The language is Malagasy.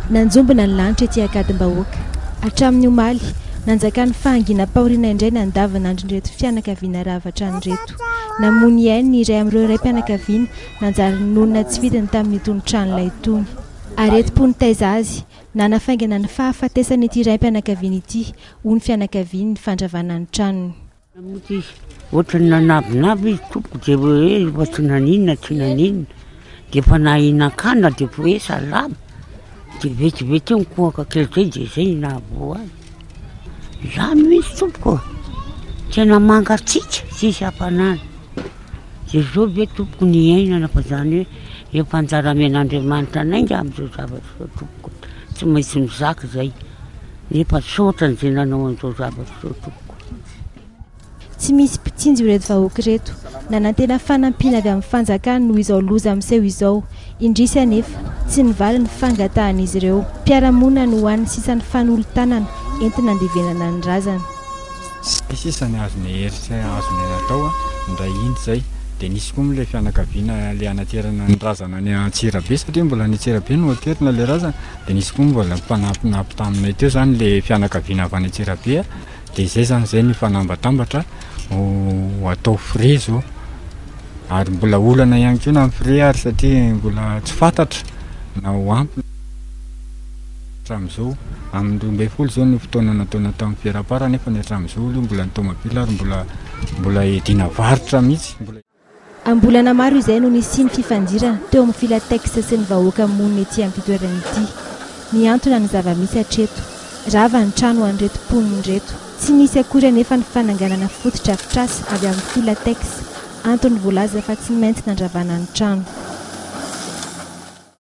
Nanjombona ny lanitra ety Ankadimbahoaka. Hatramin'ny omaly, nanjaka ny fahangina paoriana indray nandavanandron-dreto fianakaviana ravatra an'reto. Namony iainy ny iray amin'ireo iray mpianakaviana nanjary nonona tsy fidiny tamin'ny itony tranolay itony. Aretim-pony taiza azy, nanafaingana ny fahafatesany ity iray mpianakaviana ity, ho ny fianakaviany ny fandravana ny tranony. Ohatrany nanabinabo izy tompoko dia hoe efa tsy naninona dia efa nahinan-kanina dia hoe salama. Dia vetivety eo nikohaka kely zay dia izay nabo azy. Izany mihitsy tompoko, tena mangatsiaka sisy hampanana. Dia zao ve tompoko ny ainana fa izany hoe efa anjara amen'Andriamanitra anainga amin'izao zavatra zao tompoko. Tsy maintsy mizaka izay, nefa saotra n'izay nanao an'izao zavatra zao tompoko. Tsy misy mpitsinjo ireto vahoaka ireto, nanantena fanampiana avy amin'ny fanjakana noho izao loza miseho izao. Indrisy anefa tsy nivaly ny fangatahan'izy ireo. Mpiara-monina no hoan'ny sisan'ny fanolo-tanana entina andevenana ny razana. Sisany azony hery azony natao ndray iny zay. Dia nisy koa le fianakaviana le anaterana ny razana ny Antsirabe satria mbola ny Antsirabe no aterina le razana. Dia nisy koa mbola mpanapinapy taminay teo zany le fianakaviana avy any Antsirabe. Dia izay zany izay ny fanambatambatra ho atao frais zao. Ary mbola olana ihany koa na amin'ny frais ary satria mbola tsy fantatra na ho ampy hatramin'izao. Amin'ny 12 zao ny fotoana nataona tamin'ny fiarapara nefa ny hatramin'izao mbola ny tomobila ary mbola edina varitra mihitsy. Ambolana maro izay no nisy ny fifandirana teo amin'ny FILATEX sy ny vahoaka monina ety amin'ny fitoerana ity. Niantona ny zava-misy hatreto, rava ny trano an'reto mponiny reto. Tsy nisy akory anefa ny fananganana fototra afitrasa avy amin'ny FILATEX, antony voalaza fa tsy maintsy nandravana ny trano.